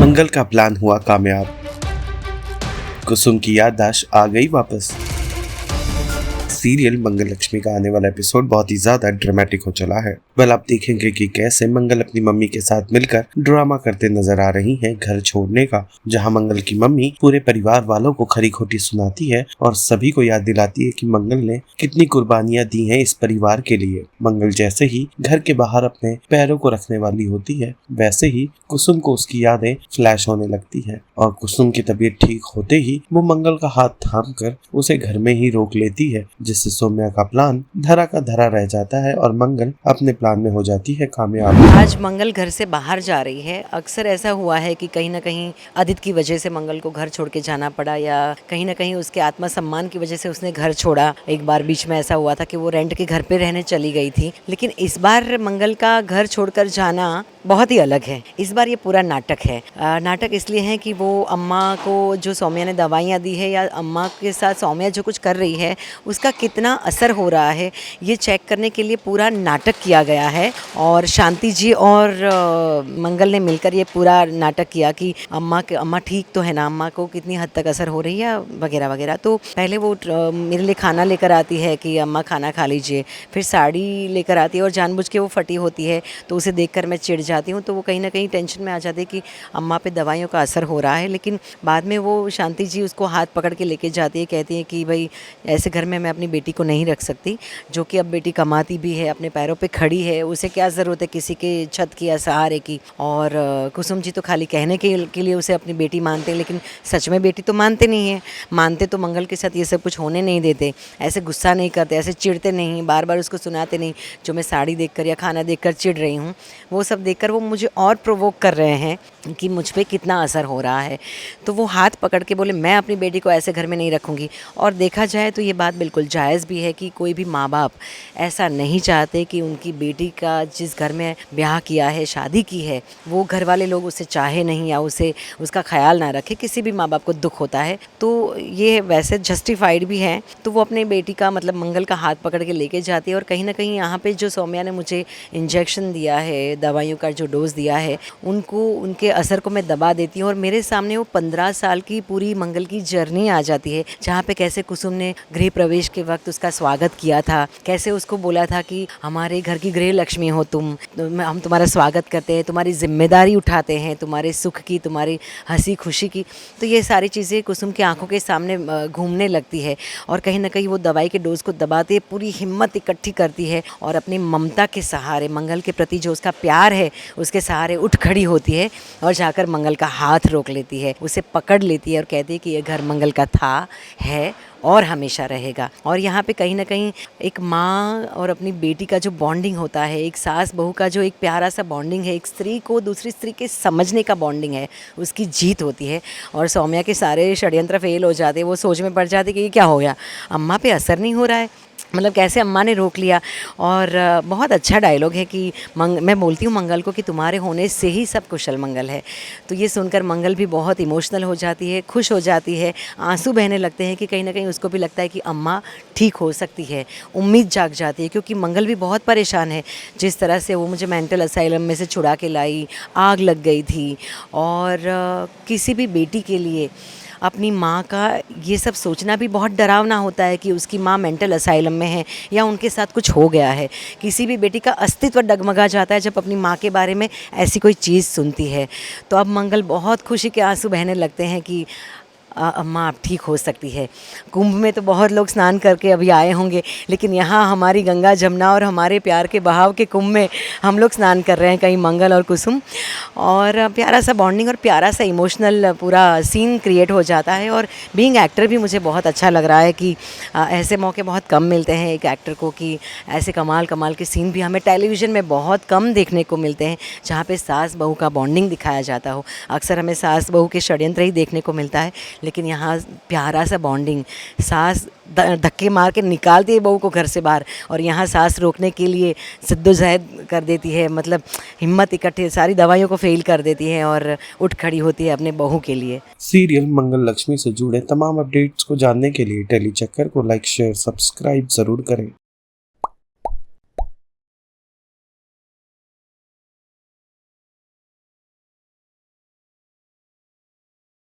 मंगल का प्लान हुआ कामयाब। कुसुम की याददाश्त आ गई वापस। सीरियल मंगल लक्ष्मी का आने वाला एपिसोड बहुत ही ज्यादा ड्रामेटिक हो चला है। वेल, आप देखेंगे कि कैसे मंगल अपनी मम्मी के साथ मिलकर ड्रामा करते नजर आ रही हैं घर छोड़ने का, जहां मंगल की मम्मी पूरे परिवार वालों को खरी खोटी सुनाती है और सभी को याद दिलाती है कि मंगल ने कितनी कुर्बानियां दी हैं इस परिवार के लिए। मंगल जैसे ही घर के बाहर अपने पैरों को रखने वाली होती है, वैसे ही कुसुम को उसकी यादें फ्लैश होने लगती है और कुसुम की तबीयत ठीक होते ही वो मंगल का हाथ थाम कर उसे घर में ही रोक लेती है, जिससे सौम्या का प्लान धरा का धरा रह जाता है और मंगल अपने प्लान में हो जाती है कामयाब। आज मंगल घर से बाहर जा रही है। अक्सर ऐसा हुआ है कि कहीं ना कहीं आदित्य की वजह से मंगल को घर छोड़ के जाना पड़ा, या कहीं ना कहीं उसके आत्मसम्मान की वजह से उसने घर छोड़ा। एक बार बीच में ऐसा हुआ था कि वो रेंट के घर पे रहने चली गई थी, लेकिन इस बार मंगल का घर छोड़कर जाना बहुत ही अलग है। इस बार ये पूरा नाटक है। नाटक इसलिए है कि वो अम्मा को जो सौम्या ने दवाइयाँ दी है, या अम्मा के साथ सौम्या जो कुछ कर रही है उसका कितना असर हो रहा है, ये चेक करने के लिए पूरा नाटक किया गया है। और शांति जी और मंगल ने मिलकर ये पूरा नाटक किया कि अम्मा ठीक तो है ना, अम्मा को कितनी हद तक असर हो रही है वगैरह वगैरह। तो पहले वो मेरे लिए खाना लेकर आती है कि अम्मा खाना खा लीजिए, फिर साड़ी लेकर आती है और जानबूझ के वो फटी होती है, तो उसे देखकर मैं चिढ़ जाती हूँ। तो वो कहीं ना कहीं टेंशन में आ जाती है कि अम्मा पे दवाइयों का असर हो रहा है। लेकिन बाद में वो शांति जी उसको हाथ पकड़ के लेके जाती है, कहती है कि भाई ऐसे घर में मैं अपनी बेटी को नहीं रख सकती, जो कि अब बेटी कमाती भी है, अपने पैरों पे खड़ी है, उसे क्या ज़रूरत है किसी के छत की या सहारे की। और कुसुम जी तो खाली कहने के लिए उसे अपनी बेटी मानते हैं, लेकिन सच में बेटी तो मानते नहीं है। मानते तो मंगल के साथ ये सब कुछ होने नहीं देते, ऐसे गुस्सा नहीं करते, ऐसे चिढ़ते नहीं, बार बार उसको सुनाते नहीं। जो मैं साड़ी देखकर या खाना देखकर चिढ़ रही हूँ, वो सब देखकर वो मुझे और प्रोवोक कर रहे हैं कि मुझ पे कितना असर हो रहा है। तो वो हाथ पकड़ के बोले मैं अपनी बेटी को ऐसे घर में नहीं रखूँगी। और देखा जाए तो ये बात बिल्कुल जायज़ भी है कि कोई भी माँ बाप ऐसा नहीं चाहते कि उनकी बेटी का जिस घर में ब्याह किया है, शादी की है, वो घर वाले लोग उसे चाहे नहीं या उसे उसका ख्याल ना रखे। किसी भी माँ बाप को दुख होता है, तो ये वैसे जस्टिफाइड भी है। तो वो अपने बेटी का मतलब मंगल का हाथ पकड़ के लेके जाती है। और कहीं ना कहीं यहाँ पे जो सौम्या ने मुझे इंजेक्शन दिया है, दवाइयों का जो डोज दिया है, उनके असर को मैं दबा देती हूँ और मेरे सामने वो 15 साल की पूरी मंगल की जर्नी आ जाती है, जहाँ पे कैसे कुसुम ने गृह प्रवेश के वक्त उसका स्वागत किया था, कैसे उसको बोला था कि हमारे घर की गृह लक्ष्मी हो तुम, हम तुम्हारा स्वागत करते हैं, तुम्हारी जिम्मेदारी उठाते हैं, तुम्हारे सुख की, तुम्हारी हंसी खुशी की। तो ये सारी चीज़ें कुसुम की आंखों के सामने घूमने लगती है और कहीं ना कहीं वो दवाई के डोज को दबाते पूरी हिम्मत इकट्ठी करती है और अपनी ममता के सहारे, मंगल के प्रति जो उसका प्यार है उसके सहारे उठ खड़ी होती है और जाकर मंगल का हाथ रोक लेती है, उसे पकड़ लेती है और कहती है कि ये घर मंगल का था, है और हमेशा रहेगा। और यहाँ पे कहीं ना कहीं एक माँ और अपनी बेटी का जो बॉन्डिंग होता है, एक सास बहू का जो एक प्यारा सा बॉन्डिंग है, एक स्त्री को दूसरी स्त्री के समझने का बॉन्डिंग है, उसकी जीत होती है। और सौम्या के सारे षड्यंत्र फेल हो जाते, वो सोच में पड़ जाते कि ये क्या हो गया, अम्मा पे असर नहीं हो रहा है, मतलब कैसे अम्मा ने रोक लिया। और बहुत अच्छा डायलॉग है कि मैं बोलती हूँ मंगल को कि तुम्हारे होने से ही सब कुशल मंगल है। तो ये सुनकर मंगल भी बहुत इमोशनल हो जाती है, खुश हो जाती है, आंसू बहने लगते हैं कि कहीं ना कहीं उसको भी लगता है कि अम्मा ठीक हो सकती है, उम्मीद जाग जाती है। क्योंकि मंगल भी बहुत परेशान है, जिस तरह से वो मुझे मेंटल असाइलम में से छुड़ा के लाई, आग लग गई थी। और किसी भी बेटी के लिए अपनी माँ का ये सब सोचना भी बहुत डरावना होता है कि उसकी माँ मेंटल असाइलम में है या उनके साथ कुछ हो गया है। किसी भी बेटी का अस्तित्व डगमगा जाता है जब अपनी माँ के बारे में ऐसी कोई चीज़ सुनती है। तो अब मंगल बहुत खुशी के आंसू बहने लगते हैं कि अम्मा आप ठीक हो सकती है। कुंभ में तो बहुत लोग स्नान करके अभी आए होंगे, लेकिन यहाँ हमारी गंगा जमुना और हमारे प्यार के बहाव के कुंभ में हम लोग स्नान कर रहे हैं, कहीं मंगल और कुसुम। और प्यारा सा बॉन्डिंग और प्यारा सा इमोशनल पूरा सीन क्रिएट हो जाता है। और बीइंग एक्टर भी मुझे बहुत अच्छा लग रहा है कि ऐसे मौके बहुत कम मिलते हैं एक एक्टर को, कि ऐसे कमाल कमाल के सीन भी हमें टेलीविज़न में बहुत कम देखने को मिलते हैं, जहाँ पे सास बहू का बॉन्डिंग दिखाया जाता हो। अक्सर हमें सास बहू के षड्यंत्र ही देखने को मिलता है, लेकिन यहाँ प्यारा सा बॉन्डिंग, सास धक्के मार के निकालती है बहू को घर से बाहर, और यहाँ सास रोकने के लिए जद्दोजहद कर देती है, मतलब हिम्मत इकट्ठी सारी दवाइयों को फेल कर देती है और उठ खड़ी होती है अपने बहू के लिए। सीरियल मंगल लक्ष्मी से जुड़े तमाम अपडेट्स को जानने के लिए टेली चक्कर को लाइक, शेयर, सब्सक्राइब जरूर करें।